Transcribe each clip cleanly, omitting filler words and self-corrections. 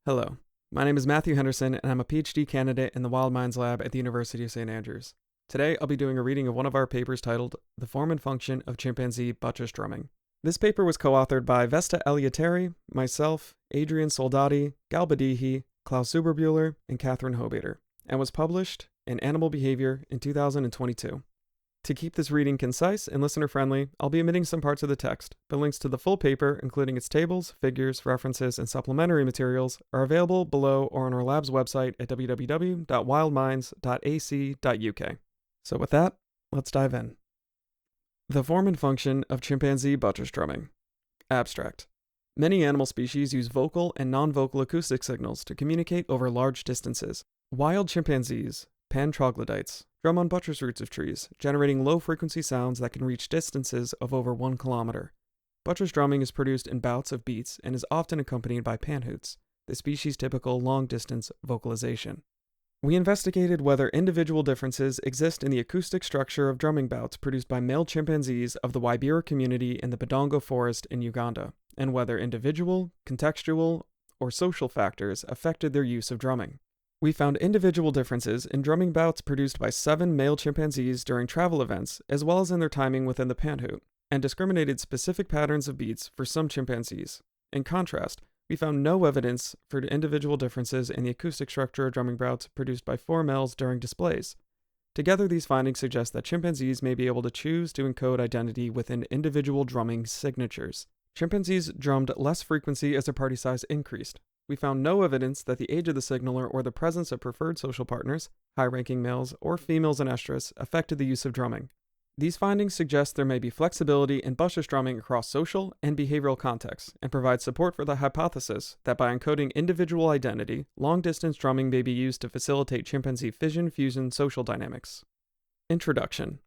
Hello, my name is Mathew Henderson, and I'm a PhD candidate in the Wild Minds Lab at the University of St. Andrews. Today, I'll be doing a reading of one of our papers titled The Form and Function of Chimpanzee Buttress Drumming. This paper was co-authored by Vesta Eleuteri, myself, Adrian Soldati, Gal Badihi, Klaus Zuberbuehler, and Catherine Hobater, and was published in Animal Behavior in 2022. To keep this reading concise and listener-friendly, I'll be omitting some parts of the text, but links to the full paper, including its tables, figures, references, and supplementary materials, are available below or on our lab's website at www.wildminds.ac.uk. So with that, let's dive in. The form and function of chimpanzee buttress drumming. Abstract. Many animal species use vocal and non-vocal acoustic signals to communicate over large distances. Wild chimpanzees, troglodytes, drum on buttress roots of trees, generating low-frequency sounds that can reach distances of over 1 kilometer. Buttress drumming is produced in bouts of beats and is often accompanied by pant hoots, the species' typical long-distance vocalization. We investigated whether individual differences exist in the acoustic structure of drumming bouts produced by male chimpanzees of the Waibira community in the Budongo Forest in Uganda, and whether individual, contextual, or social factors affected their use of drumming. We found individual differences in drumming bouts produced by 7 male chimpanzees during travel events, as well as in their timing within the pant hoot, and discriminated specific patterns of beats for some chimpanzees. In contrast, we found no evidence for individual differences in the acoustic structure of drumming bouts produced by 4 males during displays. Together, these findings suggest that chimpanzees may be able to choose to encode identity within individual drumming signatures. Chimpanzees drummed less frequency as their party size increased. We found no evidence that the age of the signaler or the presence of preferred social partners, high-ranking males or females in estrus, affected the use of drumming. These findings suggest there may be flexibility in buttress drumming across social and behavioral contexts, and provide support for the hypothesis that by encoding individual identity, long-distance drumming may be used to facilitate chimpanzee fission-fusion social dynamics. Introduction.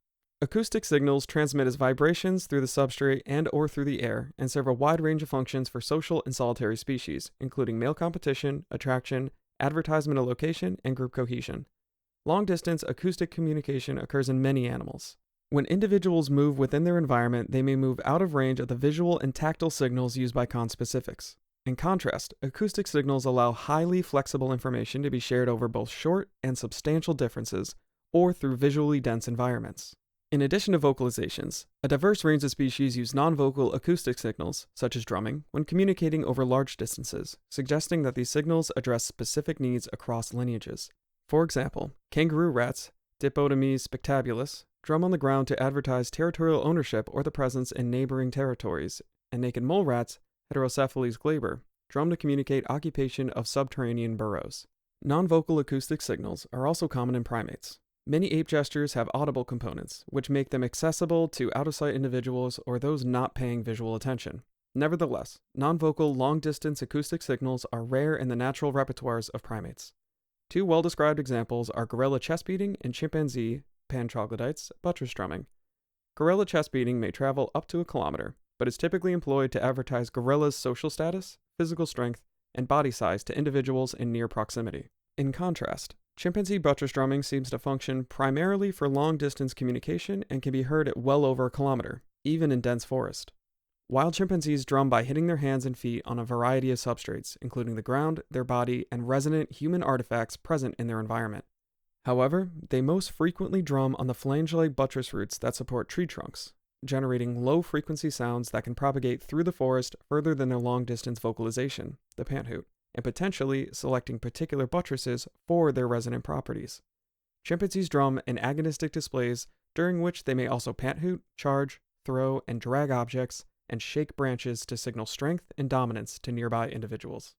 Acoustic signals transmit as vibrations through the substrate and/or through the air and serve a wide range of functions for social and solitary species, including male competition, attraction, advertisement of location, and group cohesion. Long-distance acoustic communication occurs in many animals. When individuals move within their environment, they may move out of range of the visual and tactile signals used by conspecifics. In contrast, acoustic signals allow highly flexible information to be shared over both short and substantial differences, or through visually dense environments. In addition to vocalizations, a diverse range of species use non-vocal acoustic signals, such as drumming, when communicating over large distances, suggesting that these signals address specific needs across lineages. For example, kangaroo rats, Dipodomys spectabulus, drum on the ground to advertise territorial ownership or the presence in neighboring territories, and naked mole rats, Heterocephalus glaber, drum to communicate occupation of subterranean burrows. Non-vocal acoustic signals are also common in primates. Many ape gestures have audible components, which make them accessible to out-of-sight individuals or those not paying visual attention. Nevertheless, non-vocal long-distance acoustic signals are rare in the natural repertoires of primates. 2 well-described examples are gorilla chest beating and chimpanzee, troglodytes, buttress drumming. Gorilla chest beating may travel up to 1 kilometer, but is typically employed to advertise gorilla's social status, physical strength, and body size to individuals in near proximity. In contrast, chimpanzee buttress drumming seems to function primarily for long-distance communication and can be heard at well over 1 kilometer, even in dense forest. Wild chimpanzees drum by hitting their hands and feet on a variety of substrates, including the ground, their body, and resonant human artifacts present in their environment. However, they most frequently drum on the phalange-like buttress roots that support tree trunks, generating low-frequency sounds that can propagate through the forest further than their long-distance vocalization, the pant hoot, and potentially selecting particular buttresses for their resonant properties. Chimpanzees drum in agonistic displays, during which they may also pant hoot, charge, throw, and drag objects, and shake branches to signal strength and dominance to nearby individuals.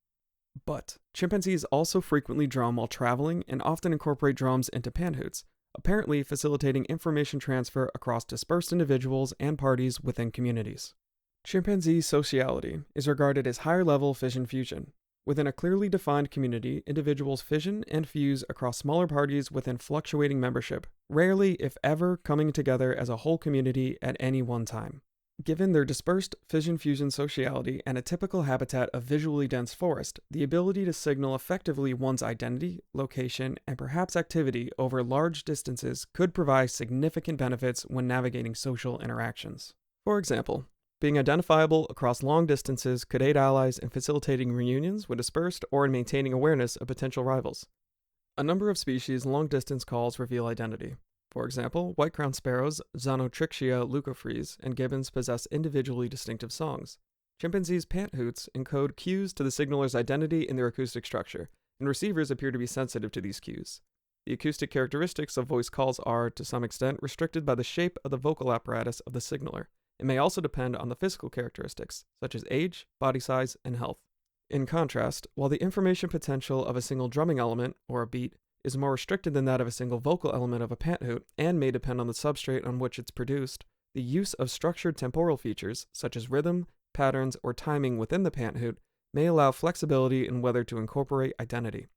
But chimpanzees also frequently drum while traveling and often incorporate drums into pant hoots, apparently facilitating information transfer across dispersed individuals and parties within communities. Chimpanzee sociality is regarded as higher-level fission-fusion. Within a clearly defined community, individuals fission and fuse across smaller parties within fluctuating membership, rarely, if ever, coming together as a whole community at any one time. Given their dispersed fission-fusion sociality and a typical habitat of visually dense forest, the ability to signal effectively one's identity, location, and perhaps activity over large distances could provide significant benefits when navigating social interactions. For example, Being identifiable across long distances could aid allies in facilitating reunions when dispersed or in maintaining awareness of potential rivals. A number of species' long-distance calls reveal identity. For example, white-crowned sparrows, Xanotrichia leucophrys, and gibbons possess individually distinctive songs. Chimpanzees' pant hoots encode cues to the signaler's identity in their acoustic structure, and receivers appear to be sensitive to these cues. The acoustic characteristics of voice calls are, to some extent, restricted by the shape of the vocal apparatus of the signaler. It may also depend on the physical characteristics, such as age, body size, and health. In contrast, while the information potential of a single drumming element, or a beat, is more restricted than that of a single vocal element of a pant hoot, and may depend on the substrate on which it's produced, the use of structured temporal features, such as rhythm, patterns, or timing within the pant hoot, may allow flexibility in whether to incorporate identity.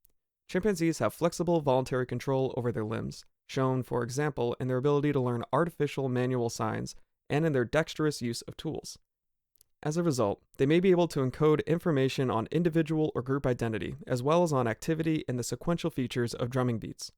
Chimpanzees have flexible voluntary control over their limbs, shown, for example, in their ability to learn artificial manual signs and in their dexterous use of tools. As a result, they may be able to encode information on individual or group identity, as well as on activity and the sequential features of drumming beats.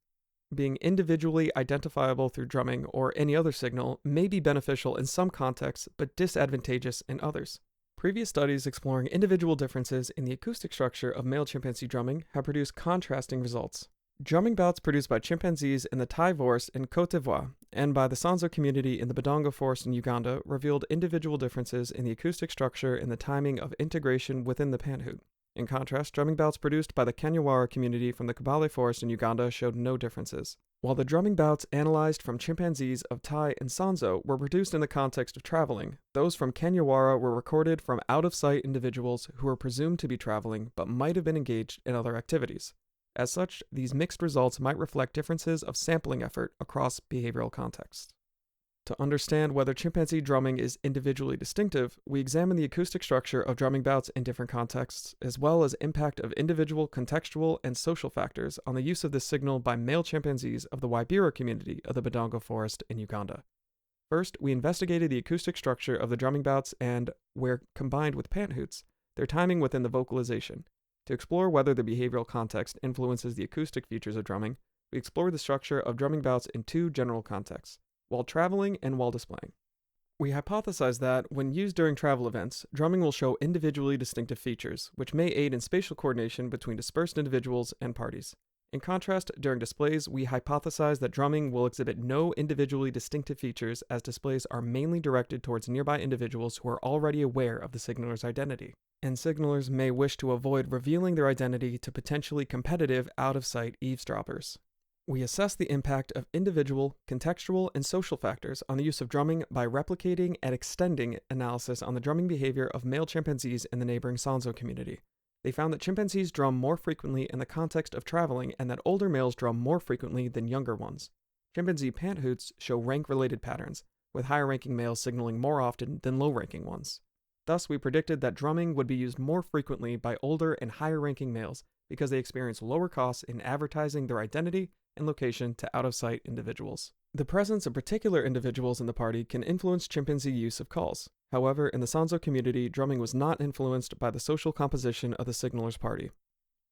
Being individually identifiable through drumming or any other signal may be beneficial in some contexts, but disadvantageous in others. Previous studies exploring individual differences in the acoustic structure of male chimpanzee drumming have produced contrasting results. Drumming bouts produced by chimpanzees in the Thai forest in Côte d'Ivoire and by the Sanzo community in the Budongo Forest in Uganda revealed individual differences in the acoustic structure and the timing of integration within the pant hoot. In contrast, drumming bouts produced by the Kanyawara community from the Kabale Forest in Uganda showed no differences. While the drumming bouts analyzed from chimpanzees of Thai and Sanzo were produced in the context of traveling, those from Kanyawara were recorded from out-of-sight individuals who were presumed to be traveling but might have been engaged in other activities. As such, these mixed results might reflect differences of sampling effort across behavioral contexts. To understand whether chimpanzee drumming is individually distinctive, we examine the acoustic structure of drumming bouts in different contexts, as well as impact of individual contextual and social factors on the use of this signal by male chimpanzees of the Waibira community of the Budongo Forest in Uganda. First, we investigated the acoustic structure of the drumming bouts and, where combined with pant hoots, their timing within the vocalization. To explore whether the behavioral context influences the acoustic features of drumming, we explored the structure of drumming bouts in two general contexts, while traveling and while displaying. We hypothesized that, when used during travel events, drumming will show individually distinctive features, which may aid in spatial coordination between dispersed individuals and parties. In contrast, during displays, we hypothesized that drumming will exhibit no individually distinctive features as displays are mainly directed towards nearby individuals who are already aware of the signaler's identity, and signalers may wish to avoid revealing their identity to potentially competitive out-of-sight eavesdroppers. We assess the impact of individual, contextual, and social factors on the use of drumming by replicating and extending analysis on the drumming behavior of male chimpanzees in the neighboring Sanzo community. They found that chimpanzees drum more frequently in the context of traveling and that older males drum more frequently than younger ones. Chimpanzee pant hoots show rank-related patterns, with higher-ranking males signaling more often than low-ranking ones. Thus, we predicted that drumming would be used more frequently by older and higher-ranking males because they experience lower costs in advertising their identity and location to out-of-sight individuals. The presence of particular individuals in the party can influence chimpanzee use of calls. However, in the Sanzo community, drumming was not influenced by the social composition of the signaler's party.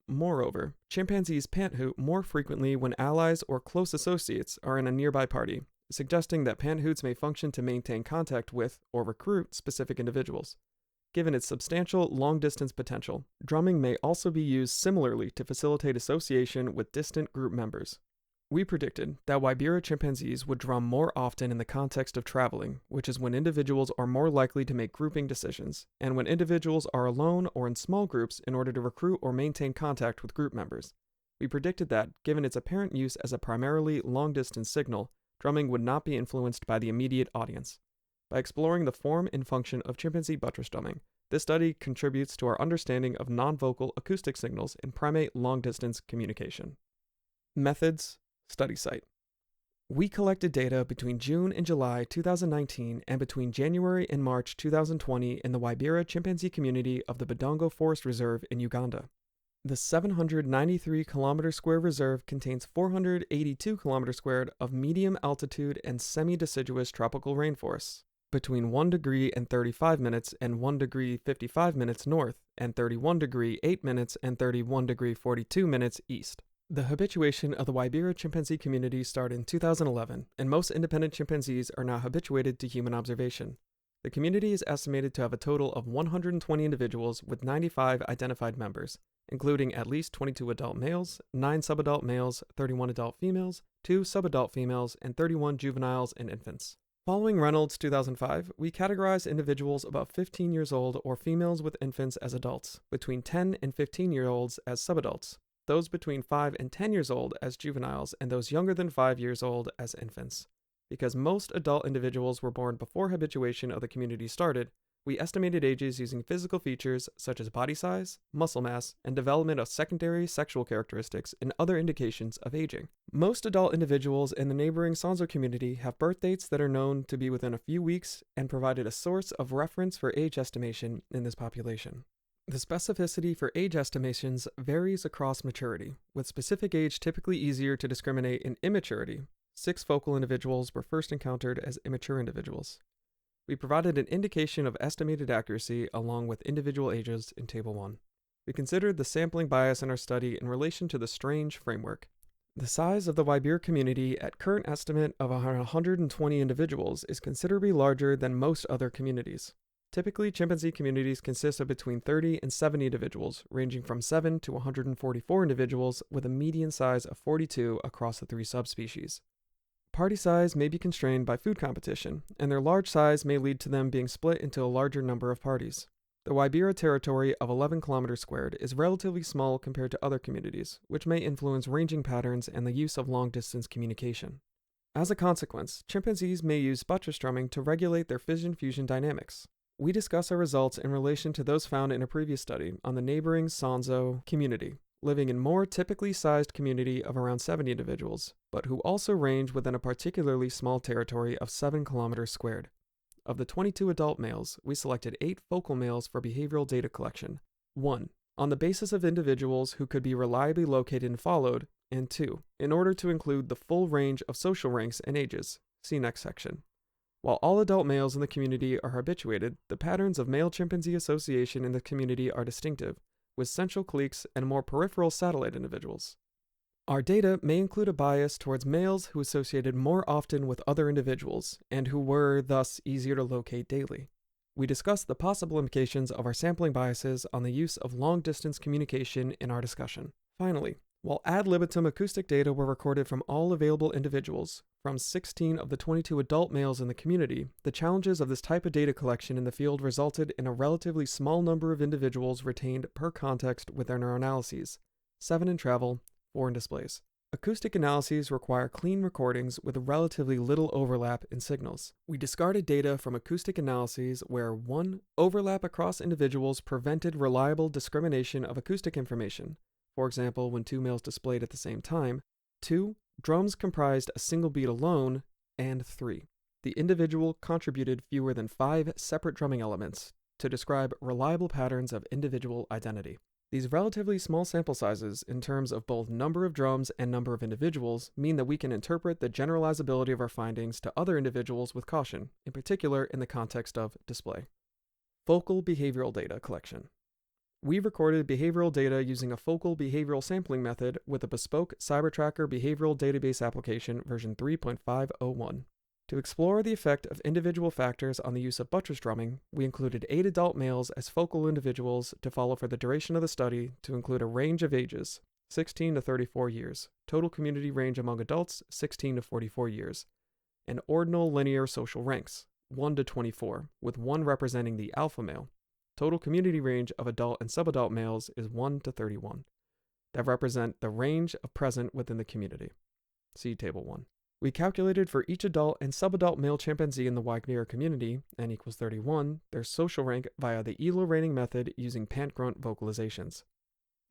Moreover, chimpanzees pant hoot more frequently when allies or close associates are in a nearby party, suggesting that pant hoots may function to maintain contact with or recruit specific individuals. Given its substantial long-distance potential, drumming may also be used similarly to facilitate association with distant group members. We predicted that Waibira chimpanzees would drum more often in the context of traveling, which is when individuals are more likely to make grouping decisions, and when individuals are alone or in small groups in order to recruit or maintain contact with group members. We predicted that, given its apparent use as a primarily long-distance signal, drumming would not be influenced by the immediate audience. By exploring the form and function of chimpanzee buttress drumming, this study contributes to our understanding of non-vocal acoustic signals in primate long-distance communication. Methods. Study site. We collected data between June and July 2019 and between January and March 2020 in the Waibira chimpanzee community of the Budongo Forest Reserve in Uganda. The 793 km² reserve contains 482 km² of medium altitude and semi-deciduous tropical rainforests, between 1 degree and 35 minutes and 1 degree 55 minutes north, and 31 degree 8 minutes and 31 degree 42 minutes east. The habituation of the Waibira chimpanzee community started in 2011, and most independent chimpanzees are now habituated to human observation. The community is estimated to have a total of 120 individuals with 95 identified members, including at least 22 adult males, 9 subadult males, 31 adult females, 2 subadult females, and 31 juveniles and infants. Following Reynolds 2005, we categorized individuals about 15 years old or females with infants as adults, between 10 and 15-year-olds as subadults, those between 5 and 10 years old as juveniles, and those younger than 5 years old as infants. Because most adult individuals were born before habituation of the community started, we estimated ages using physical features such as body size, muscle mass, and development of secondary sexual characteristics and other indications of aging. Most adult individuals in the neighboring Sanzo community have birth dates that are known to be within a few weeks and provided a source of reference for age estimation in this population. The specificity for age estimations varies across maturity, with specific age typically easier to discriminate in immaturity. 6 focal individuals were first encountered as immature individuals. We provided an indication of estimated accuracy along with individual ages in Table 1. We considered the sampling bias in our study in relation to the strange framework. The size of the Waibira community at current estimate of 120 individuals is considerably larger than most other communities. Typically, chimpanzee communities consist of between 30 and 70 individuals, ranging from 7 to 144 individuals with a median size of 42 across the 3 subspecies. Party size may be constrained by food competition, and their large size may lead to them being split into a larger number of parties. The Waibira territory of 11 km squared is relatively small compared to other communities, which may influence ranging patterns and the use of long-distance communication. As a consequence, chimpanzees may use buttress drumming to regulate their fission-fusion dynamics. We discuss our results in relation to those found in a previous study on the neighboring Sanzo community, living in more typically sized community of around 70 individuals, but who also range within a particularly small territory of 7 km squared. Of the 22 adult males, we selected 8 focal males for behavioral data collection. 1. On the basis of individuals who could be reliably located and followed, and 2. In order to include the full range of social ranks and ages. See next section. While all adult males in the community are habituated, the patterns of male chimpanzee association in the community are distinctive, with central cliques and more peripheral satellite individuals. Our data may include a bias towards males who associated more often with other individuals, and who were thus easier to locate daily. We discussed the possible implications of our sampling biases on the use of long-distance communication in our discussion. Finally, while ad libitum acoustic data were recorded from all available individuals, from 16 of the 22 adult males in the community, the challenges of this type of data collection in the field resulted in a relatively small number of individuals retained per context within our analyses, 7 in travel, 4 in displays. Acoustic analyses require clean recordings with relatively little overlap in signals. We discarded data from acoustic analyses where 1. Overlap across individuals prevented reliable discrimination of acoustic information, for example when 2 males displayed at the same time, 2. Drums comprised a single beat alone, and 3. The individual contributed fewer than 5 separate drumming elements to describe reliable patterns of individual identity. These relatively small sample sizes, in terms of both number of drums and number of individuals, mean that we can interpret the generalizability of our findings to other individuals with caution, in particular in the context of display. Focal behavioral data collection. We recorded behavioral data using a focal behavioral sampling method with a bespoke CyberTracker behavioral database application version 3.501. To explore the effect of individual factors on the use of buttress drumming, we included 8 adult males as focal individuals to follow for the duration of the study to include a range of ages, 16 to 34 years, total community range among adults, 16 to 44 years, and ordinal linear social ranks, 1 to 24, with 1 representing the alpha male. Total community range of adult and subadult males is 1 to 31, that represent the range of present within the community. See Table 1. We calculated for each adult and subadult male chimpanzee in the Waibira community, n equals 31, their social rank via the ELO rating method using pant grunt vocalizations.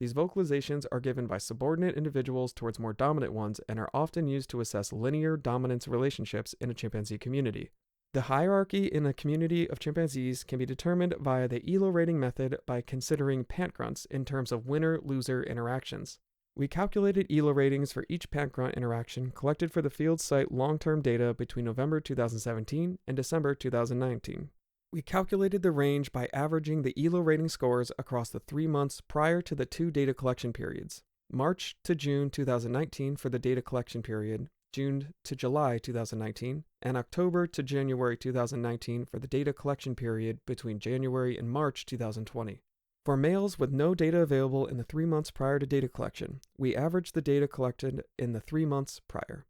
These vocalizations are given by subordinate individuals towards more dominant ones and are often used to assess linear dominance relationships in a chimpanzee community. The hierarchy in a community of chimpanzees can be determined via the ELO rating method by considering pant grunts in terms of winner-loser interactions. We calculated ELO ratings for each pant grunt interaction collected for the field site long-term data between November 2017 and December 2019. We calculated the range by averaging the ELO rating scores across the 3 months prior to the 2 data collection periods, March to June 2019 for the data collection period, June to July 2019, and October to January 2019 for the data collection period between January and March 2020. For males with no data available in the 3 months prior to data collection, we averaged the data collected in the 3 months prior.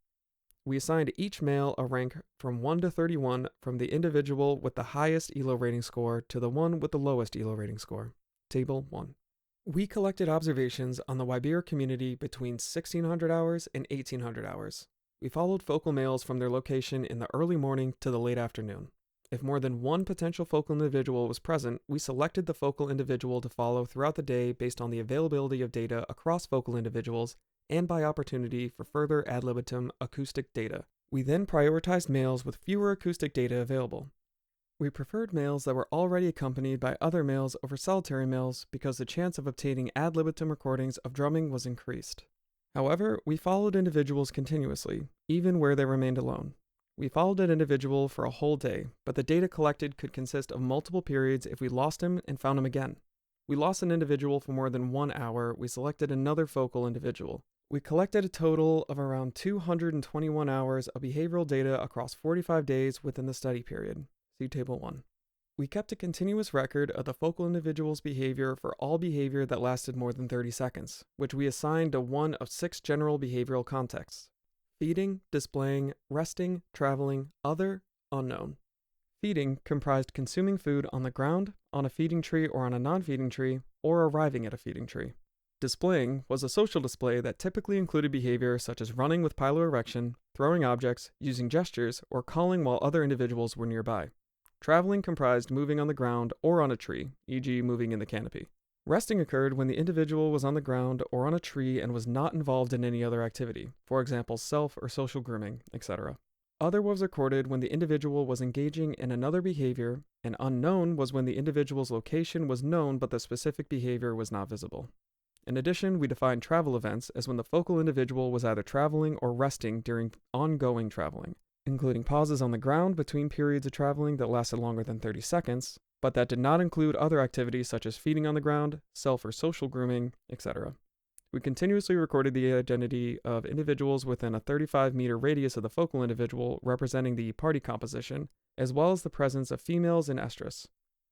We assigned each male a rank from 1 to 31 from the individual with the highest ELO rating score to the one with the lowest ELO rating score. Table 1. We collected observations on the Waibira community between 1600 hours and 1800 hours. We followed focal males from their location in the early morning to the late afternoon. If more than one potential focal individual was present, we selected the focal individual to follow throughout the day based on the availability of data across focal individuals and by opportunity for further ad libitum acoustic data. We then prioritized males with fewer acoustic data available. We preferred males that were already accompanied by other males over solitary males because the chance of obtaining ad libitum recordings of drumming was increased. However, we followed individuals continuously, even where they remained alone. We followed an individual for a whole day, but the data collected could consist of multiple periods if we lost him and found him again. We lost an individual for more than 1 hour, we selected another focal individual. We collected a total of around 221 hours of behavioral data across 45 days within the study period. See Table 1. We kept a continuous record of the focal individual's behavior for all behavior that lasted more than 30 seconds, which we assigned to one of 6 general behavioral contexts: feeding, displaying, resting, traveling, other, unknown. Feeding comprised consuming food on the ground, on a feeding tree or on a non-feeding tree, or arriving at a feeding tree. Displaying was a social display that typically included behavior such as running with piloerection, throwing objects, using gestures, or calling while other individuals were nearby. Traveling comprised moving on the ground or on a tree, e.g. moving in the canopy. Resting occurred when the individual was on the ground or on a tree and was not involved in any other activity, for example self or social grooming, etc. Other was recorded when the individual was engaging in another behavior, and unknown was when the individual's location was known but the specific behavior was not visible. In addition, we defined travel events as when the focal individual was either traveling or resting during ongoing traveling, including pauses on the ground between periods of traveling that lasted longer than 30 seconds, but that did not include other activities such as feeding on the ground, self or social grooming, etc. We continuously recorded the identity of individuals within a 35-meter radius of the focal individual representing the party composition, as well as the presence of females in estrus.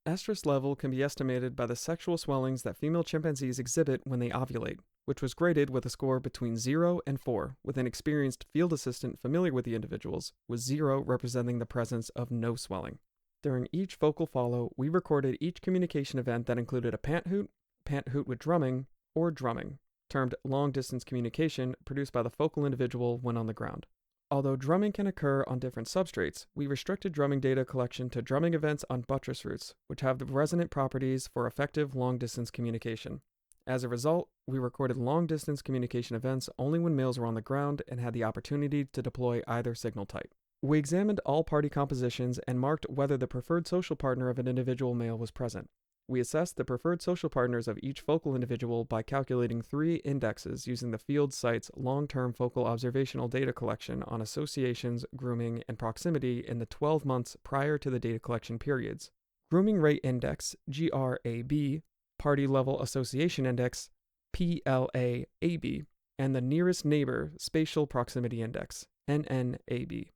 Estrus level can be estimated by the sexual swellings that female chimpanzees exhibit when they ovulate, which was graded with a score between 0 and 4, with an experienced field assistant familiar with the individuals, with 0 representing the presence of no swelling. During each focal follow, we recorded each communication event that included a pant hoot with drumming, or drumming, termed long-distance communication produced by the focal individual when on the ground. Although drumming can occur on different substrates, we restricted drumming data collection to drumming events on buttress roots, which have the resonant properties for effective long-distance communication. As a result, we recorded long-distance communication events only when males were on the ground and had the opportunity to deploy either signal type. We examined all party compositions and marked whether the preferred social partner of an individual male was present. We assessed the preferred social partners of each focal individual by calculating 3 indexes using the field site's long-term focal observational data collection on associations, grooming, and proximity in the 12 months prior to the data collection periods. Grooming Rate Index, GRAB, Party Level Association Index, PLAAB, and the Nearest Neighbor Spatial Proximity Index, NNAB.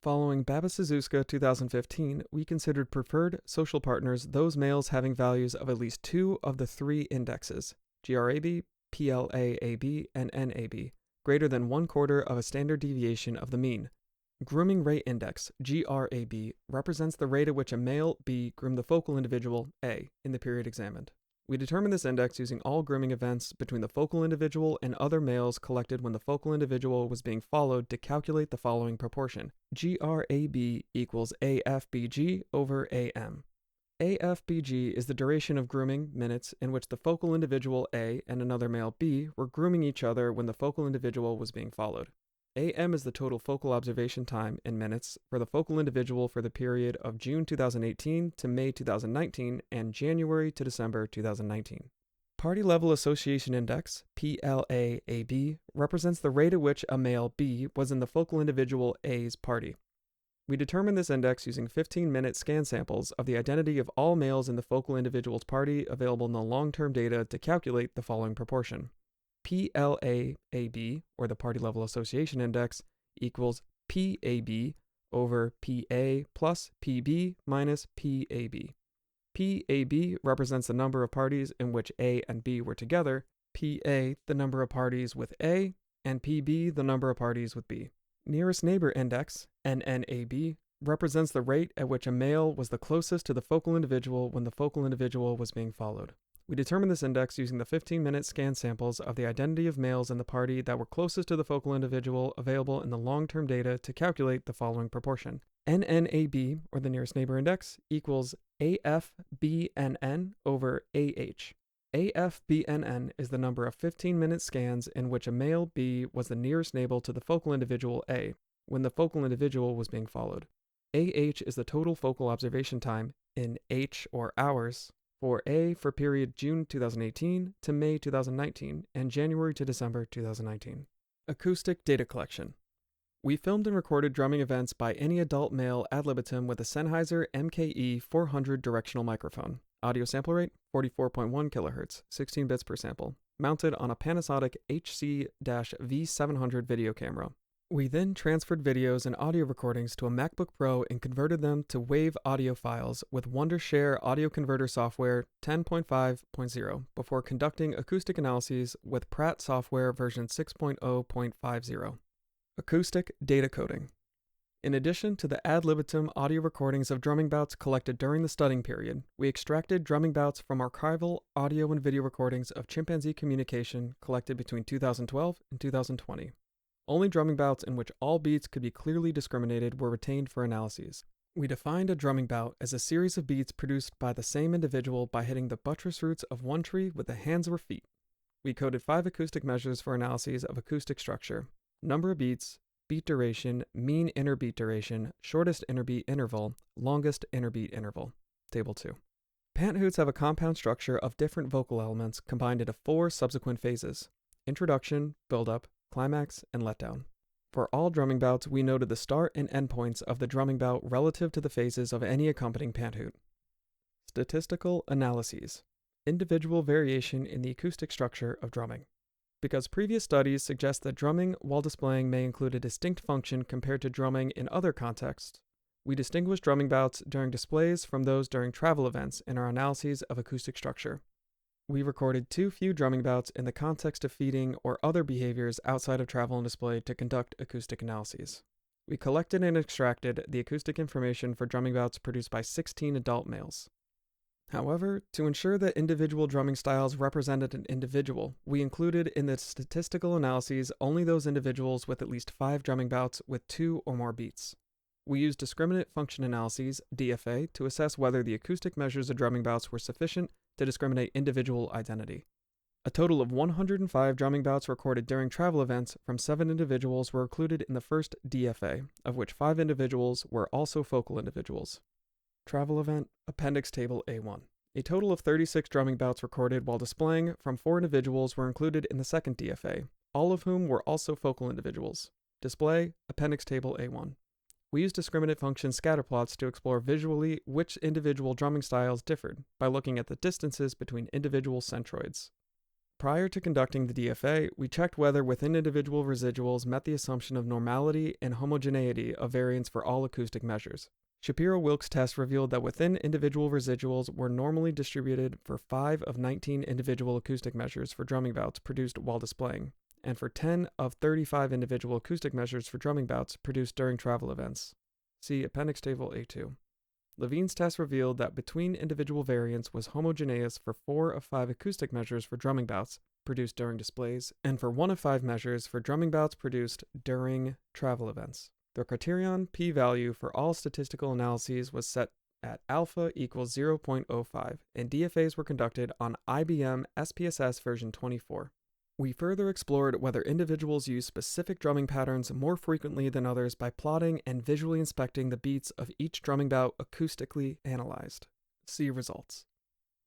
Following Babas-Suzuka 2015, we considered preferred social partners those males having values of at least 2 of the 3 indexes, GRAB, PLAAB, and NAB, greater than 1/4 of a standard deviation of the mean. Grooming Rate Index, GRAB, represents the rate at which a male B groomed the focal individual A in the period examined. We determined this index using all grooming events between the focal individual and other males collected when the focal individual was being followed to calculate the following proportion. GRAB equals AFBG over AM. AFBG is the duration of grooming, minutes, in which the focal individual A and another male B were grooming each other when the focal individual was being followed. AM is the total focal observation time in minutes for the focal individual for the period of June 2018 to May 2019 and January to December 2019. Party Level Association Index, PLAAB, represents the rate at which a male B was in the focal individual A's party. We determined this index using 15-minute scan samples of the identity of all males in the focal individual's party available in the long-term data to calculate the following proportion. PLAAB, or the Party Level Association Index, equals PAB over PA plus PB minus PAB. PAB represents the number of parties in which A and B were together, PA the number of parties with A, and PB the number of parties with B. Nearest neighbor index, NNAB, represents the rate at which a male was the closest to the focal individual when the focal individual was being followed. We determined this index using the 15-minute scan samples of the identity of males in the party that were closest to the focal individual available in the long-term data to calculate the following proportion. NNAB, or the nearest neighbor index, equals AFBNN over AH. AFBNN is the number of 15-minute scans in which a male B was the nearest neighbor to the focal individual A when the focal individual was being followed. AH is the total focal observation time in H or hours for A for period June 2018 to May 2019 and January to December 2019. Acoustic data collection. We filmed and recorded drumming events by any adult male ad libitum with a Sennheiser MKE 400 directional microphone. Audio sample rate 44.1 kHz, 16 bits per sample, mounted on a Panasonic HC-V700 video camera. We then transferred videos and audio recordings to a MacBook Pro and converted them to WAV audio files with Wondershare audio converter software 10.5.0 before conducting acoustic analyses with Pratt software version 6.0.50. Acoustic data coding. In addition to the ad libitum audio recordings of drumming bouts collected during the studying period, we extracted drumming bouts from archival audio and video recordings of chimpanzee communication collected between 2012 and 2020. Only drumming bouts in which all beats could be clearly discriminated were retained for analyses. We defined a drumming bout as a series of beats produced by the same individual by hitting the buttress roots of one tree with the hands or feet. We coded 5 acoustic measures for analyses of acoustic structure: number of beats, beat duration, mean interbeat duration, shortest interbeat interval, longest interbeat interval. Table 2. Pant hoots have a compound structure of different vocal elements combined into 4 subsequent phases: introduction, build-up, climax, and letdown. For all drumming bouts, we noted the start and end points of the drumming bout relative to the phases of any accompanying pant hoot. Statistical analyses. Individual variation in the acoustic structure of drumming. Because previous studies suggest that drumming while displaying may include a distinct function compared to drumming in other contexts, we distinguish drumming bouts during displays from those during travel events in our analyses of acoustic structure. We recorded too few drumming bouts in the context of feeding or other behaviors outside of travel and display to conduct acoustic analyses. We collected and extracted the acoustic information for drumming bouts produced by 16 adult males. However, to ensure that individual drumming styles represented an individual, we included in the statistical analyses only those individuals with at least 5 drumming bouts with 2 or more beats. We used discriminate function analyses, DFA, to assess whether the acoustic measures of drumming bouts were sufficient to discriminate individual identity. A total of 105 drumming bouts recorded during travel events from 7 individuals were included in the first DFA, of which 5 individuals were also focal individuals. Travel event, Appendix Table A1. A total of 36 drumming bouts recorded while displaying from 4 individuals were included in the second DFA, all of whom were also focal individuals. Display, Appendix Table A1. We used discriminate function scatterplots to explore visually which individual drumming styles differed by looking at the distances between individual centroids. Prior to conducting the DFA, we checked whether within individual residuals met the assumption of normality and homogeneity of variance for all acoustic measures. Shapiro-Wilkes tests revealed that within individual residuals were normally distributed for 5 of 19 individual acoustic measures for drumming bouts produced while displaying, and for 10 of 35 individual acoustic measures for drumming bouts produced during travel events. See Appendix Table A2. Levine's test revealed that between individual variance was homogeneous for 4 of 5 acoustic measures for drumming bouts produced during displays, and for 1 of 5 measures for drumming bouts produced during travel events. The criterion p-value for all statistical analyses was set at alpha equals 0.05, and DFAs were conducted on IBM SPSS version 24. We further explored whether individuals use specific drumming patterns more frequently than others by plotting and visually inspecting the beats of each drumming bout acoustically analyzed. See results.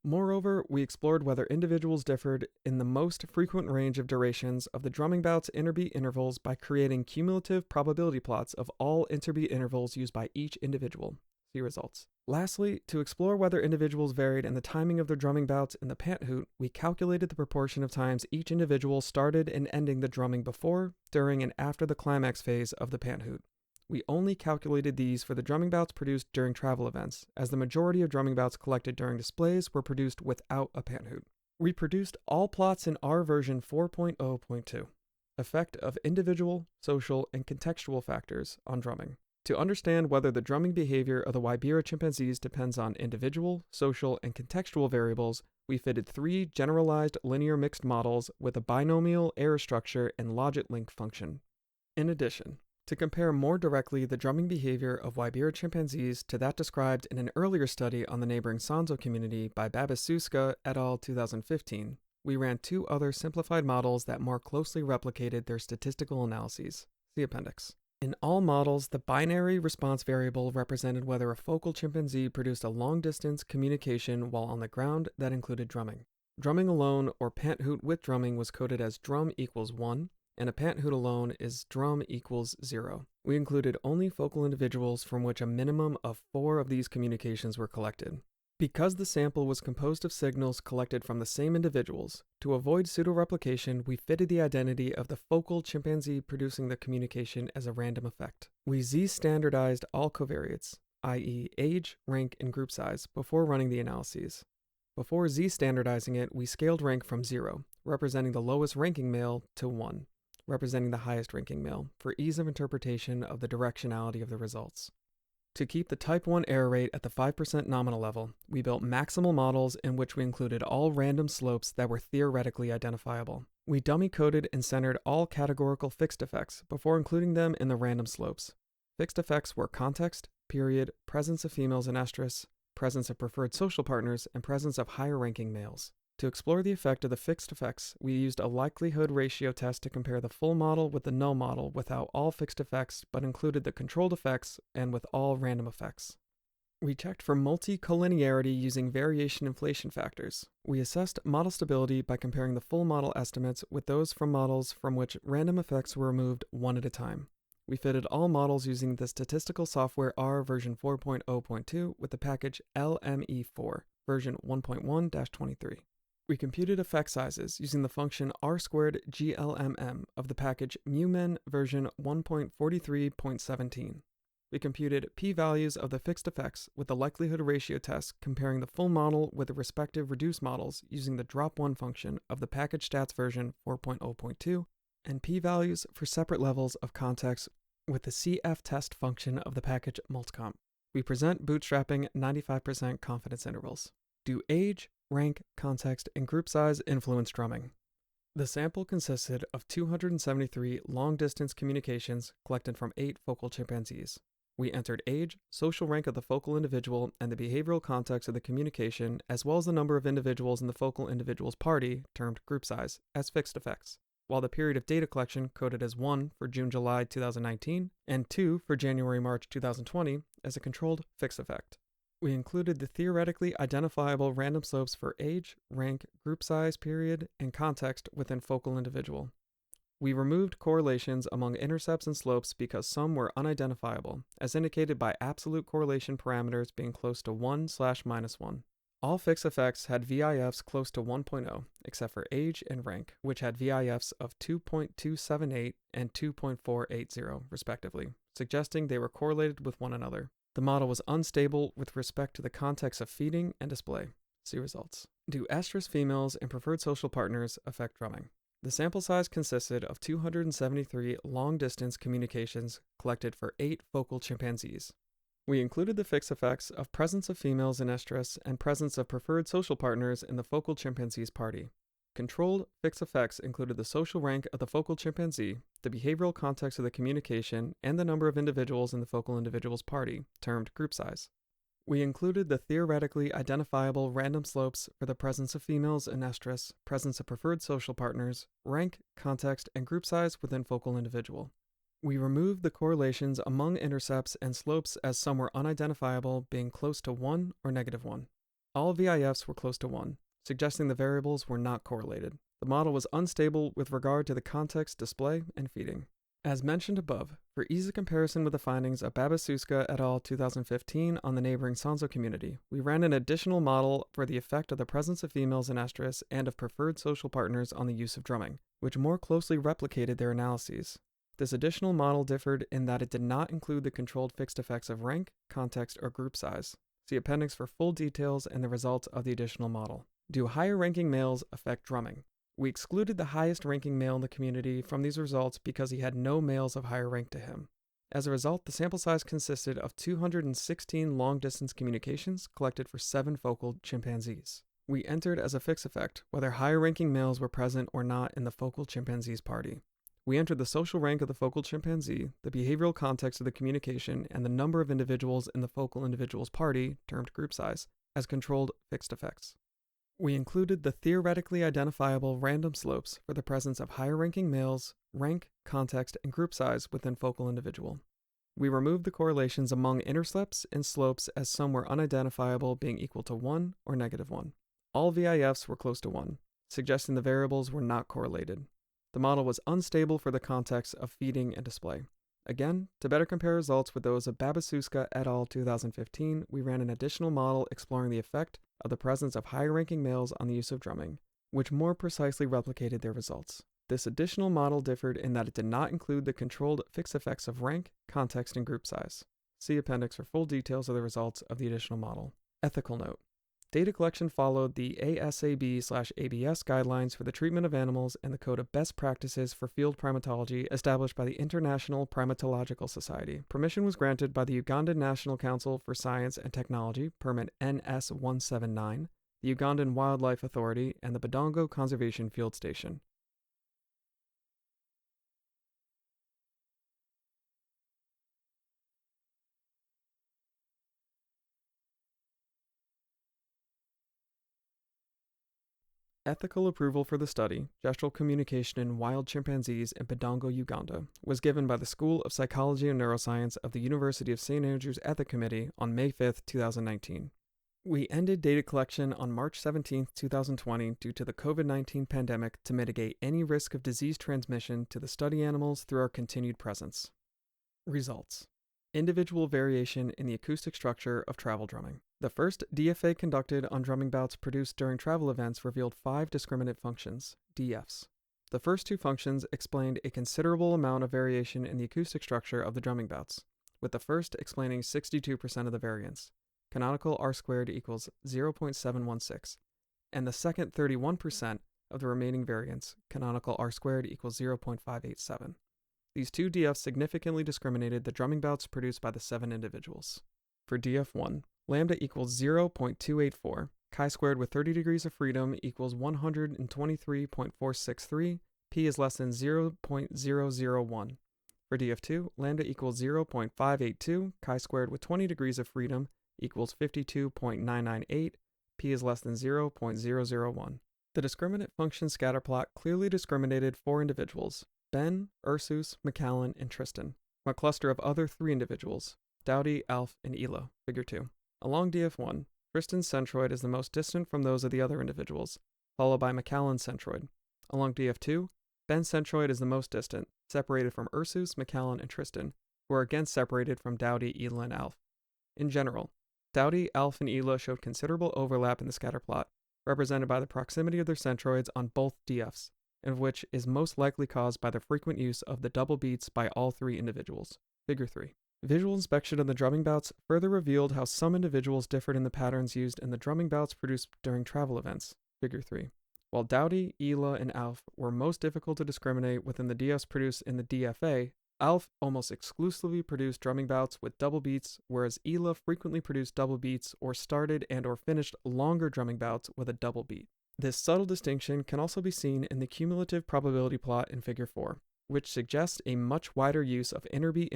Moreover, we explored whether individuals differed in the most frequent range of durations of the drumming bout's interbeat intervals by creating cumulative probability plots of all interbeat intervals used by each individual. See results. Lastly, to explore whether individuals varied in the timing of their drumming bouts in the pant hoot, we calculated the proportion of times each individual started and ending the drumming before, during, and after the climax phase of the pant hoot. We only calculated these for the drumming bouts produced during travel events, as the majority of drumming bouts collected during displays were produced without a pant hoot. We produced all plots in R version 4.0.2. Effect of individual, social, and contextual factors on drumming. To understand whether the drumming behavior of the Waibira chimpanzees depends on individual, social, and contextual variables, we fitted 3 generalized linear mixed models with a binomial error structure and logit link function. In addition, to compare more directly the drumming behavior of Waibira chimpanzees to that described in an earlier study on the neighboring Sanzo community by Babasuska et al. 2015, we ran 2 other simplified models that more closely replicated their statistical analyses. See appendix. In all models, the binary response variable represented whether a focal chimpanzee produced a long-distance communication while on the ground that included drumming. Drumming alone or pant hoot with drumming was coded as drum equals 1, and a pant hoot alone is drum equals 0. We included only focal individuals from which a minimum of 4 of these communications were collected. Because the sample was composed of signals collected from the same individuals, to avoid pseudo-replication, we fitted the identity of the focal chimpanzee producing the communication as a random effect. We z-standardized all covariates, i.e. age, rank, and group size, before running the analyses. Before z-standardizing it, we scaled rank from 0, representing the lowest ranking male, to 1, representing the highest ranking male, for ease of interpretation of the directionality of the results. To keep the type 1 error rate at the 5% nominal level, we built maximal models in which we included all random slopes that were theoretically identifiable. We dummy-coded and centered all categorical fixed effects before including them in the random slopes. Fixed effects were context, period, presence of females in estrus, presence of preferred social partners, and presence of higher-ranking males. To explore the effect of the fixed effects, we used a likelihood ratio test to compare the full model with the null model without all fixed effects, but included the controlled effects and with all random effects. We checked for multicollinearity using variation inflation factors. We assessed model stability by comparing the full model estimates with those from models from which random effects were removed one at a time. We fitted all models using the statistical software R version 4.0.2 with the package LME4 version 1.1-23. We computed effect sizes using the function r²glmm of the package mumen version 1.43.17. We computed p-values of the fixed effects with the likelihood ratio test comparing the full model with the respective reduced models using the drop1 function of the package stats version 4.0.2, and p-values for separate levels of context with the cf test function of the package multcomp. We present bootstrapping 95% confidence intervals. Do age, rank, context, and group size influence drumming? The sample consisted of 273 long-distance communications collected from 8 focal chimpanzees. We entered age, social rank of the focal individual, and the behavioral context of the communication, as well as the number of individuals in the focal individual's party, termed group size, as fixed effects, while the period of data collection coded as 1 for June-July 2019 and 2 for January-March 2020 as a controlled fixed effect. We included the theoretically identifiable random slopes for age, rank, group size, period, and context within focal individual. We removed correlations among intercepts and slopes because some were unidentifiable, as indicated by absolute correlation parameters being close to 1/-1. All fixed effects had VIFs close to 1.0, except for age and rank, which had VIFs of 2.278 and 2.480, respectively, suggesting they were correlated with one another. The model was unstable with respect to the context of feeding and display. See results. Do estrus females and preferred social partners affect drumming? The sample size consisted of 273 long-distance communications collected for 8 focal chimpanzees. We included the fixed effects of presence of females in estrus and presence of preferred social partners in the focal chimpanzee's party. Controlled fixed effects included the social rank of the focal chimpanzee, the behavioral context of the communication, and the number of individuals in the focal individual's party, termed group size. We included the theoretically identifiable random slopes for the presence of females in estrus, presence of preferred social partners, rank, context, and group size within focal individual. We removed the correlations among intercepts and slopes as some were unidentifiable, being close to 1 or -1. All VIFs were close to 1. Suggesting the variables were not correlated. The model was unstable with regard to the context, display, and feeding. As mentioned above, for ease of comparison with the findings of Babasuska et al. 2015 on the neighboring Sanzo community, we ran an additional model for the effect of the presence of females in estrus and of preferred social partners on the use of drumming, which more closely replicated their analyses. This additional model differed in that it did not include the controlled fixed effects of rank, context, or group size. See appendix for full details and the results of the additional model. Do higher-ranking males affect drumming? We excluded the highest-ranking male in the community from these results because he had no males of higher rank to him. As a result, the sample size consisted of 216 long-distance communications collected for 7 focal chimpanzees. We entered as a fixed effect whether higher-ranking males were present or not in the focal chimpanzees party. We entered the social rank of the focal chimpanzee, the behavioral context of the communication, and the number of individuals in the focal individuals party, termed group size, as controlled fixed effects. We included the theoretically identifiable random slopes for the presence of higher-ranking males, rank, context, and group size within focal individual. We removed the correlations among interslopes and slopes as some were unidentifiable, being equal to 1 or -1. All VIFs were close to 1, suggesting the variables were not correlated. The model was unstable for the context of feeding and display. Again, to better compare results with those of Babasuska et al. 2015, we ran an additional model exploring the effect of the presence of higher-ranking males on the use of drumming, which more precisely replicated their results. This additional model differed in that it did not include the controlled fixed effects of rank, context, and group size. See appendix for full details of the results of the additional model. Ethical note. Data collection followed the ASAB/ABS guidelines for the treatment of animals and the Code of Best Practices for Field Primatology established by the International Primatological Society. Permission was granted by the Ugandan National Council for Science and Technology, permit NS179, the Ugandan Wildlife Authority, and the Budongo Conservation Field Station. Ethical approval for the study, gestural communication in wild chimpanzees in Budongo, Uganda, was given by the School of Psychology and Neuroscience of the University of St. Andrews Ethics Committee on May 5, 2019. We ended data collection on March 17, 2020 due to the COVID-19 pandemic to mitigate any risk of disease transmission to the study animals through our continued presence. Results. Individual variation in the acoustic structure of travel drumming. The first DFA conducted on drumming bouts produced during travel events revealed 5 discriminate functions, DFs. The first 2 functions explained a considerable amount of variation in the acoustic structure of the drumming bouts, with the first explaining 62% of the variance, canonical R² equals 0.716, and the second 31% of the remaining variance, canonical R² equals 0.587. These 2 DFs significantly discriminated the drumming bouts produced by the 7 individuals. For DF1, lambda equals 0.284, chi-squared with 30 degrees of freedom equals 123.463, p is less than 0.001. For DF2, lambda equals 0.582, chi-squared with 20 degrees of freedom equals 52.998, p is less than 0.001. The discriminant function scatterplot clearly discriminated 4 individuals, Ben, Ursus, McCallan, and Tristan, from a cluster of other 3 individuals, Dowdy, Alf, and Ela, figure 2. Along DF1, Tristan's centroid is the most distant from those of the other individuals, followed by McCallan's centroid. Along DF2, Ben's centroid is the most distant, separated from Ursus, McCallan, and Tristan, who are again separated from Dowdy, Ela, and Alf. In general, Dowdy, Alf, and Ela showed considerable overlap in the scatterplot, represented by the proximity of their centroids on both DFs, and which is most likely caused by the frequent use of the double beats by all 3 individuals. Figure 3. Visual inspection of the drumming bouts further revealed how some individuals differed in the patterns used in the drumming bouts produced during travel events. Figure 3. While Dowdy, Ela, and Alf were most difficult to discriminate within the DFs produced in the DFA, Alf almost exclusively produced drumming bouts with double beats, whereas Ela frequently produced double beats or started and or finished longer drumming bouts with a double beat. This subtle distinction can also be seen in the cumulative probability plot in Figure 4, which suggests a much wider use of interbeat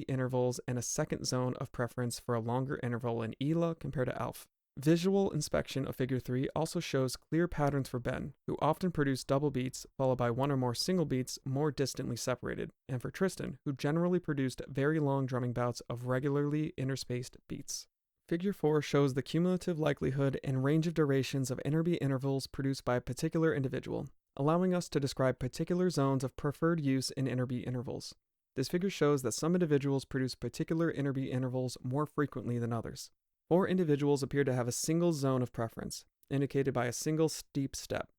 intervals and a second zone of preference for a longer interval in Ela compared to Alf. Visual inspection of Figure 3 also shows clear patterns for Ben, who often produced double beats followed by 1 or more single beats more distantly separated, and for Tristan, who generally produced very long drumming bouts of regularly interspaced beats. Figure 4 shows the cumulative likelihood and range of durations of interbeat intervals produced by a particular individual. allowing us to describe particular zones of preferred use in interbeat intervals. This figure shows that some individuals produce particular interbeat intervals more frequently than others. 4 individuals appear to have a single zone of preference, indicated by a single steep step,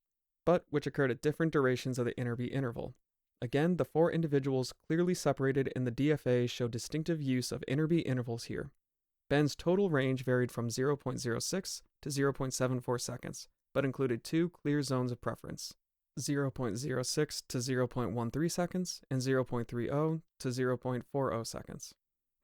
but which occurred at different durations of the interbeat interval. Again, the 4 individuals clearly separated in the DFA show distinctive use of interbeat intervals here. Ben's total range varied from 0.06 to 0.74 seconds, but included 2 clear zones of preference, 0.06 to 0.13 seconds and 0.30 to 0.40 seconds.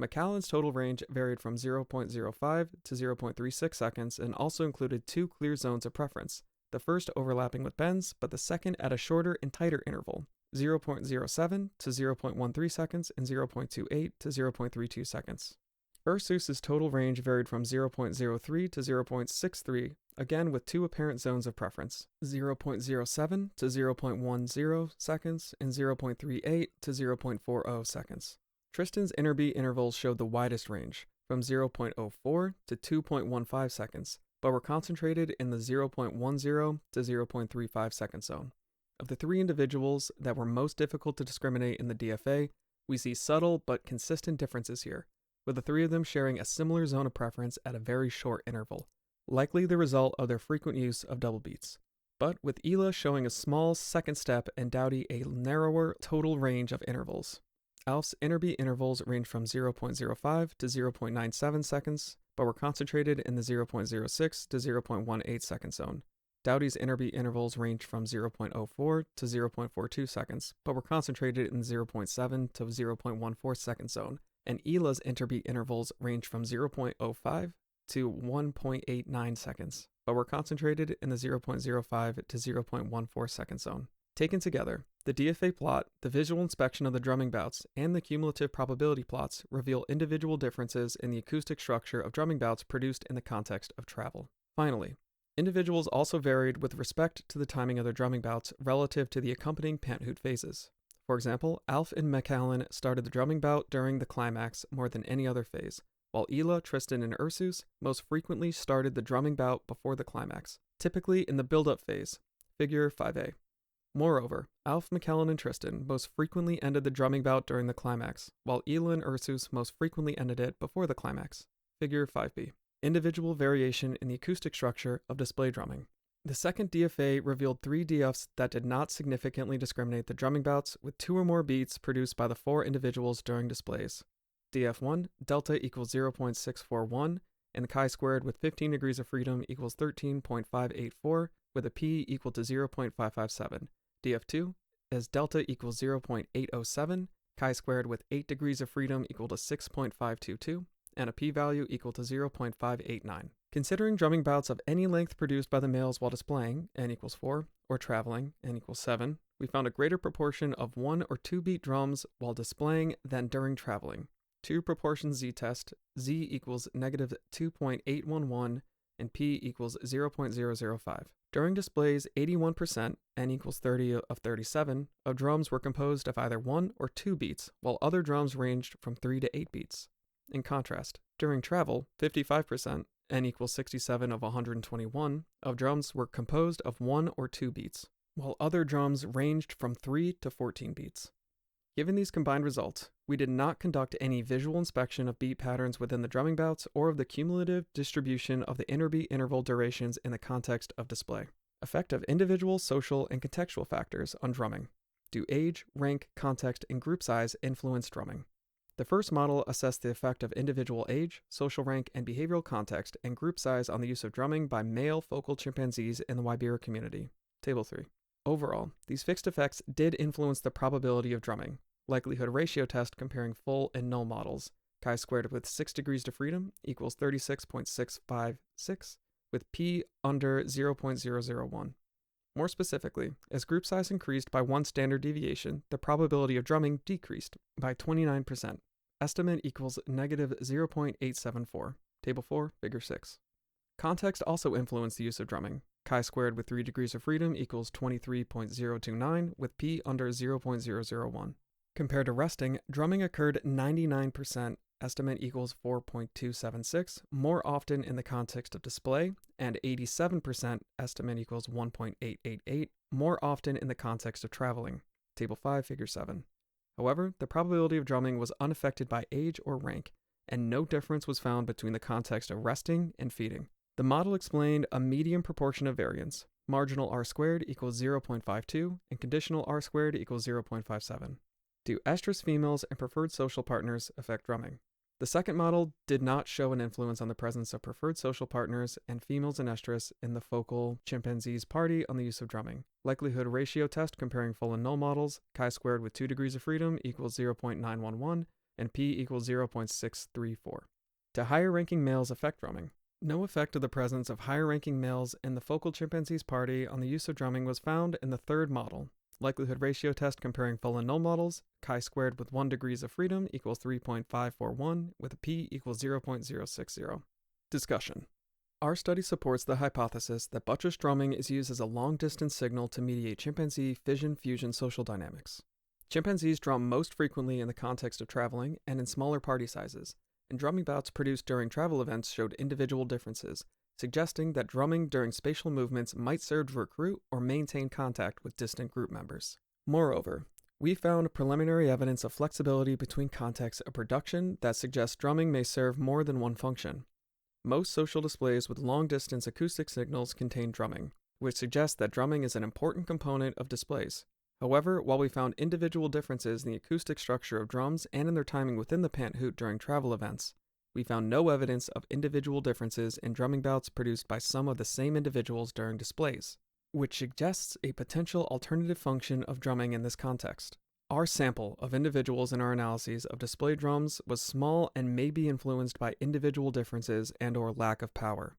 Macallan's total range varied from 0.05 to 0.36 seconds and also included 2 clear zones of preference, the first overlapping with Ben's, but the second at a shorter and tighter interval, 0.07 to 0.13 seconds and 0.28 to 0.32 seconds. Ursus's total range varied from 0.03 to 0.63, again with 2 apparent zones of preference, 0.07 to 0.10 seconds and 0.38 to 0.40 seconds. Tristan's interbeat intervals showed the widest range, from 0.04 to 2.15 seconds, but were concentrated in the 0.10 to 0.35 second zone. Of the 3 individuals that were most difficult to discriminate in the DFA, we see subtle but consistent differences here, with the 3 of them sharing a similar zone of preference at a very short interval, likely the result of their frequent use of double beats. But with Ela showing a small second step and Dowdy a narrower total range of intervals. Alf's interbeat intervals range from 0.05 to 0.97 seconds, but were concentrated in the 0.06 to 0.18 second zone. Dowdy's interbeat intervals range from 0.04 to 0.42 seconds, but were concentrated in the 0.7 to 0.14 second zone. And Ela's interbeat intervals range from 0.05 to 1.89 seconds, but were concentrated in the 0.05 to 0.14 second zone. Taken together, the DFA plot, the visual inspection of the drumming bouts, and the cumulative probability plots reveal individual differences in the acoustic structure of drumming bouts produced in the context of travel. Finally, individuals also varied with respect to the timing of their drumming bouts relative to the accompanying pant hoot phases. For example, Alf and Macallan started the drumming bout during the climax more than any other phase, while Ela, Tristan, and Ursus most frequently started the drumming bout before the climax, typically in the build-up phase, figure 5a. Moreover, Alf, Macallan, and Tristan most frequently ended the drumming bout during the climax, while Ela and Ursus most frequently ended it before the climax, figure 5b. Individual variation in the acoustic structure of display drumming. The second DFA revealed 3 DFs that did not significantly discriminate the drumming bouts, with 2 or more beats produced by the 4 individuals during displays. DF1, delta equals 0.641, and the chi-squared with 15 degrees of freedom equals 13.584, with a p equal to 0.557. DF2 is delta equals 0.807, chi-squared with 8 degrees of freedom equal to 6.522, and a p-value equal to 0.589. Considering drumming bouts of any length produced by the males while displaying, n equals 4, or traveling, n equals 7, we found a greater proportion of 1 or 2 beat drums while displaying than during traveling. 2 proportion z-test, z equals negative 2.811, and p equals 0.005. During displays, 81%, n equals 30 of 37, of drums were composed of either 1 or 2 beats, while other drums ranged from 3 to 8 beats. In contrast, during travel, 55%, n equals 67 of 121, of drums were composed of 1 or 2 beats, while other drums ranged from 3 to 14 beats. Given these combined results, we did not conduct any visual inspection of beat patterns within the drumming bouts or of the cumulative distribution of the interbeat interval durations in the context of display. Effect of individual, social, and contextual factors on drumming. Do age, rank, context, and group size influence drumming? The first model assessed the effect of individual age, social rank, and behavioral context and group size on the use of drumming by male focal chimpanzees in the Waibira community. Table 3. Overall, these fixed effects did influence the probability of drumming. Likelihood ratio test comparing full and null models. Chi-squared with 6 degrees to freedom equals 36.656, with p under 0.001. More specifically, as group size increased by 1 standard deviation, the probability of drumming decreased by 29%. Estimate equals negative 0.874. Table 4, figure 6. Context also influenced the use of drumming. Chi-squared with 3 degrees of freedom equals 23.029, with p under 0.001. Compared to resting, drumming occurred 99% estimate equals 4.276, more often in the context of display, and 87%, estimate equals 1.888, more often in the context of traveling. Table 5, Figure 7. However, the probability of drumming was unaffected by age or rank, and no difference was found between the context of resting and feeding. The model explained a medium proportion of variance. Marginal r² equals 0.52, and conditional r² equals 0.57. Do estrus females and preferred social partners affect drumming? The second model did not show an influence on the presence of preferred social partners and females in estrus in the focal chimpanzees party on the use of drumming. Likelihood ratio test comparing full and null models, chi² with 2 degrees of freedom equals 0.911, and p equals 0.634. Do higher ranking males affect drumming? No effect of the presence of higher ranking males in the focal chimpanzees party on the use of drumming was found in the third model. Likelihood ratio test comparing full and null models, chi² with 1 degrees of freedom equals 3.541, with a p equals 0.060. Discussion. Our study supports the hypothesis that Buttress drumming is used as a long-distance signal to mediate chimpanzee fission-fusion social dynamics. Chimpanzees drum most frequently in the context of traveling and in smaller party sizes, and drumming bouts produced during travel events showed individual differences, suggesting that drumming during spatial movements might serve to recruit or maintain contact with distant group members. Moreover, we found preliminary evidence of flexibility between contexts of production that suggests drumming may serve more than one function. Most social displays with long-distance acoustic signals contain drumming, which suggests that drumming is an important component of displays. However, while we found individual differences in the acoustic structure of drums and in their timing within the pant hoot during travel events, we found no evidence of individual differences in drumming bouts produced by some of the same individuals during displays, which suggests a potential alternative function of drumming in this context. Our sample of individuals in our analyses of display drums was small and may be influenced by individual differences and/or lack of power.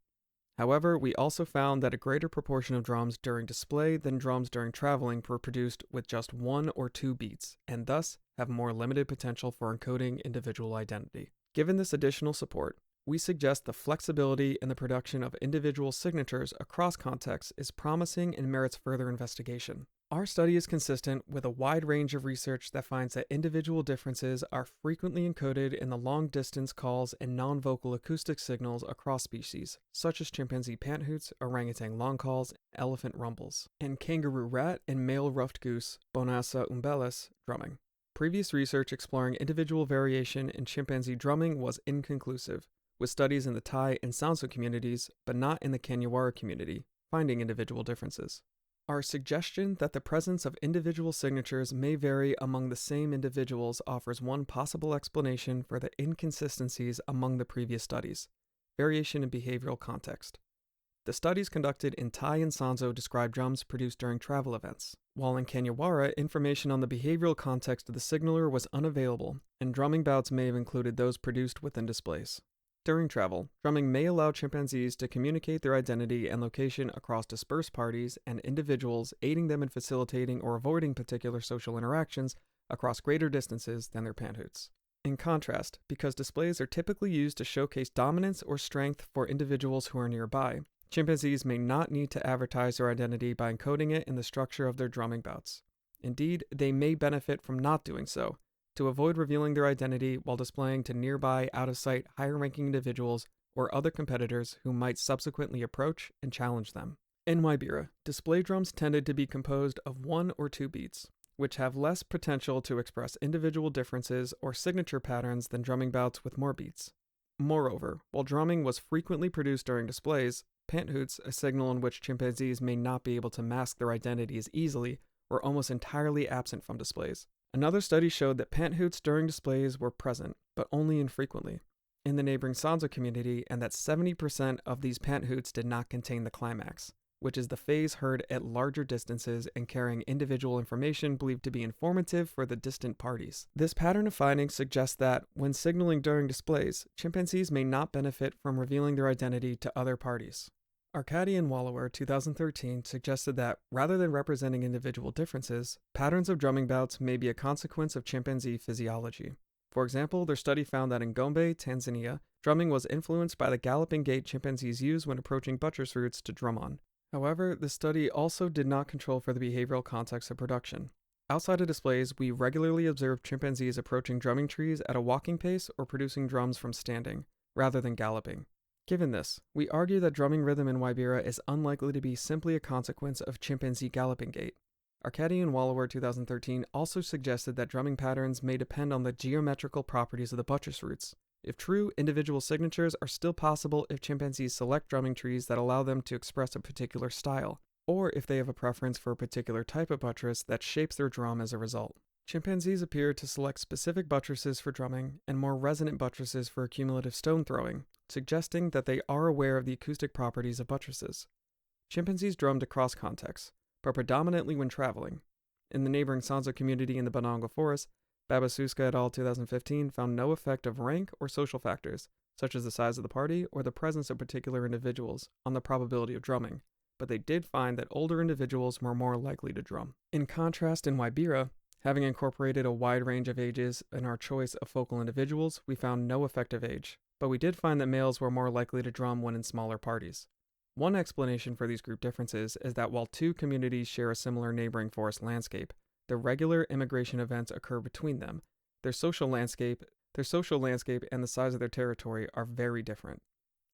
However, we also found that a greater proportion of drums during display than drums during traveling were produced with just 1 or 2 beats, and thus have more limited potential for encoding individual identity. Given this additional support, we suggest the flexibility in the production of individual signatures across contexts is promising and merits further investigation. Our study is consistent with a wide range of research that finds that individual differences are frequently encoded in the long-distance calls and non-vocal acoustic signals across species, such as chimpanzee pant hoots, orangutan long calls, elephant rumbles, and kangaroo rat and male ruffed goose Bonasa umbellus drumming. Previous research exploring individual variation in chimpanzee drumming was inconclusive, with studies in the Thai and Sanso communities, but not in the Kanyawara community, finding individual differences. Our suggestion that the presence of individual signatures may vary among the same individuals offers one possible explanation for the inconsistencies among the previous studies: variation in behavioral context. The studies conducted in Thai and Sanso describe drums produced during travel events, while in Kanyawara, information on the behavioral context of the signaler was unavailable, and drumming bouts may have included those produced within displays. During travel, drumming may allow chimpanzees to communicate their identity and location across dispersed parties and individuals, aiding them in facilitating or avoiding particular social interactions across greater distances than their pant hoots. In contrast, because displays are typically used to showcase dominance or strength for individuals who are nearby, chimpanzees may not need to advertise their identity by encoding it in the structure of their drumming bouts. Indeed, they may benefit from not doing so, to avoid revealing their identity while displaying to nearby, out-of-sight, higher-ranking individuals or other competitors who might subsequently approach and challenge them. In Waibira, display drums tended to be composed of 1 or 2 beats, which have less potential to express individual differences or signature patterns than drumming bouts with more beats. Moreover, while drumming was frequently produced during displays, pant hoots, a signal in which chimpanzees may not be able to mask their identities easily, were almost entirely absent from displays. Another study showed that pant hoots during displays were present, but only infrequently, in the neighboring Sanso community, and that 70% of these pant hoots did not contain the climax, which is the phase heard at larger distances and carrying individual information believed to be informative for the distant parties. This pattern of findings suggests that, when signaling during displays, chimpanzees may not benefit from revealing their identity to other parties. Arcadi and Wallower 2013 suggested that, rather than representing individual differences, patterns of drumming bouts may be a consequence of chimpanzee physiology. For example, their study found that in Gombe, Tanzania, drumming was influenced by the galloping gait chimpanzees use when approaching buttress roots to drum on. However, the study also did not control for the behavioral context of production. Outside of displays, we regularly observe chimpanzees approaching drumming trees at a walking pace or producing drums from standing, rather than galloping. Given this, we argue that drumming rhythm in Waibira is unlikely to be simply a consequence of chimpanzee galloping gait. Arcadi and Wallower 2013 also suggested that drumming patterns may depend on the geometrical properties of the buttress roots. If true, individual signatures are still possible if chimpanzees select drumming trees that allow them to express a particular style, or if they have a preference for a particular type of buttress that shapes their drum as a result. Chimpanzees appear to select specific buttresses for drumming and more resonant buttresses for accumulative stone throwing, suggesting that they are aware of the acoustic properties of buttresses. Chimpanzees drummed across contexts, but predominantly when traveling. In the neighboring Sanzo community in the Budongo Forest, Babasuska et al. 2015 found no effect of rank or social factors, such as the size of the party or the presence of particular individuals, on the probability of drumming, but they did find that older individuals were more likely to drum. In contrast, in Waibira, having incorporated a wide range of ages in our choice of focal individuals, we found no effective age, but we did find that males were more likely to drum when in smaller parties. One explanation for these group differences is that while two communities share a similar neighboring forest landscape, the regular immigration events occur between them. Their social landscape and the size of their territory are very different.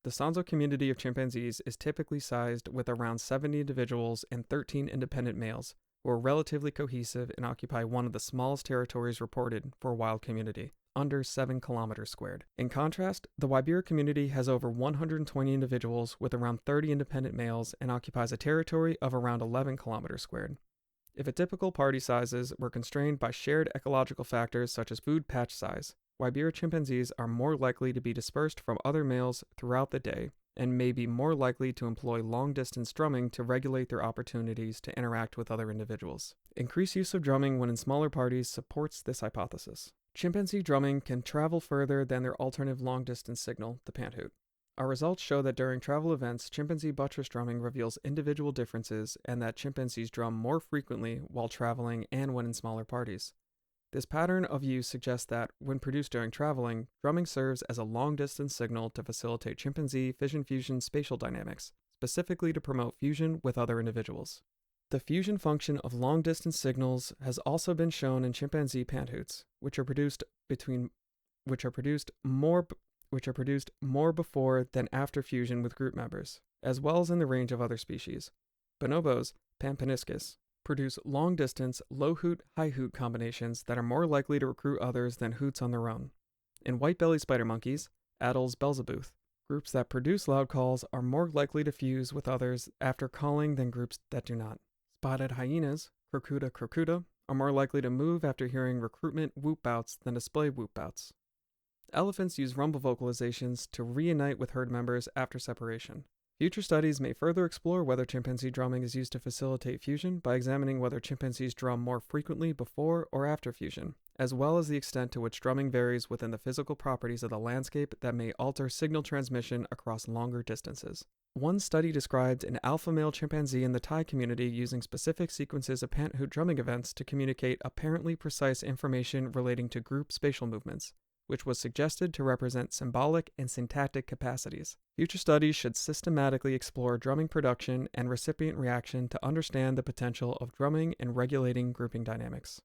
The Sanzo community of chimpanzees is typically sized with around 70 individuals and 13 independent males, who are relatively cohesive and occupy one of the smallest territories reported for a wild community, under 7 kilometers squared. In contrast, the Waibira community has over 120 individuals with around 30 independent males and occupies a territory of around 11 kilometers squared. If a typical party sizes were constrained by shared ecological factors such as food patch size, Waibira chimpanzees are more likely to be dispersed from other males throughout the day and may be more likely to employ long-distance drumming to regulate their opportunities to interact with other individuals. Increased use of drumming when in smaller parties supports this hypothesis. Chimpanzee drumming can travel further than their alternative long-distance signal, the pant hoot. Our results show that during travel events, chimpanzee buttress drumming reveals individual differences and that chimpanzees drum more frequently while traveling and when in smaller parties. This pattern of use suggests that, when produced during traveling, drumming serves as a long-distance signal to facilitate chimpanzee fission-fusion spatial dynamics, specifically to promote fusion with other individuals. The fusion function of long-distance signals has also been shown in chimpanzee pant hoots, which are produced more before than after fusion with group members, as well as in the range of other species. Bonobos, Pampaniscus, produce long-distance, low-hoot, high-hoot combinations that are more likely to recruit others than hoots on their own. In white-bellied spider monkeys, Adels belzebuth, groups that produce loud calls are more likely to fuse with others after calling than groups that do not. Spotted hyenas, Crocuta crocuta, are more likely to move after hearing recruitment whoop bouts than display whoop bouts. Elephants use rumble vocalizations to reunite with herd members after separation. Future studies may further explore whether chimpanzee drumming is used to facilitate fusion by examining whether chimpanzees drum more frequently before or after fusion, as well as the extent to which drumming varies within the physical properties of the landscape that may alter signal transmission across longer distances. One study described an alpha male chimpanzee in the Thai community using specific sequences of pant hoot drumming events to communicate apparently precise information relating to group spatial movements, which was suggested to represent symbolic and syntactic capacities. Future studies should systematically explore drumming production and recipient reaction to understand the potential of drumming in regulating grouping dynamics.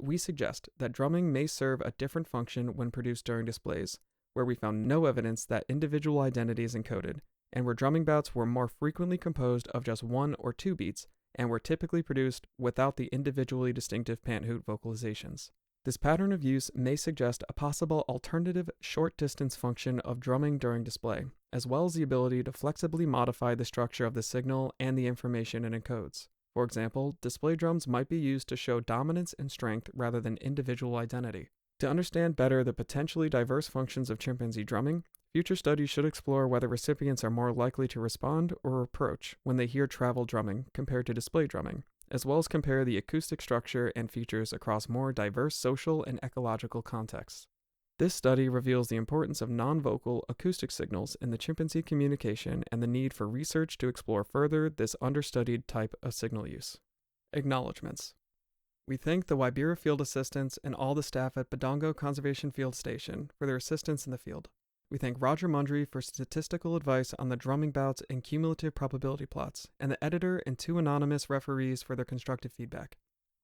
We suggest that drumming may serve a different function when produced during displays, where we found no evidence that individual identity is encoded, and where drumming bouts were more frequently composed of just 1 or 2 beats, and were typically produced without the individually distinctive pant hoot vocalizations. This pattern of use may suggest a possible alternative short-distance function of drumming during display, as well as the ability to flexibly modify the structure of the signal and the information it encodes. For example, display drums might be used to show dominance and strength rather than individual identity. To understand better the potentially diverse functions of chimpanzee drumming, future studies should explore whether recipients are more likely to respond or approach when they hear travel drumming compared to display drumming, as well as compare the acoustic structure and features across more diverse social and ecological contexts. This study reveals the importance of nonvocal acoustic signals in the chimpanzee communication and the need for research to explore further this understudied type of signal use. Acknowledgements. We thank the Waibira Field Assistants and all the staff at Budongo Conservation Field Station for their assistance in the field. We thank Roger Mundry for statistical advice on the drumming bouts and cumulative probability plots, and the editor and 2 anonymous referees for their constructive feedback.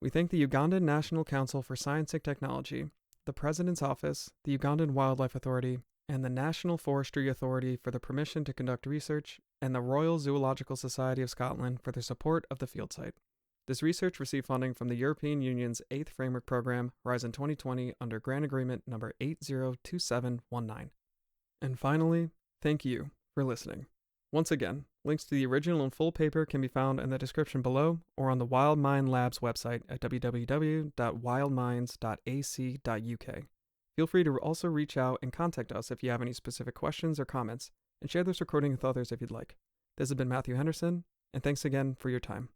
We thank the Ugandan National Council for Science and Technology, the President's Office, the Ugandan Wildlife Authority, and the National Forestry Authority for the permission to conduct research, and the Royal Zoological Society of Scotland for their support of the field site. This research received funding from the European Union's 8th Framework Program, Horizon 2020, under Grant Agreement number 802719. And finally, thank you for listening. Once again, links to the original and full paper can be found in the description below or on the Wild Mind Labs website at www.wildminds.ac.uk. Feel free to also reach out and contact us if you have any specific questions or comments, and share this recording with others if you'd like. This has been Mathew Henderson, and thanks again for your time.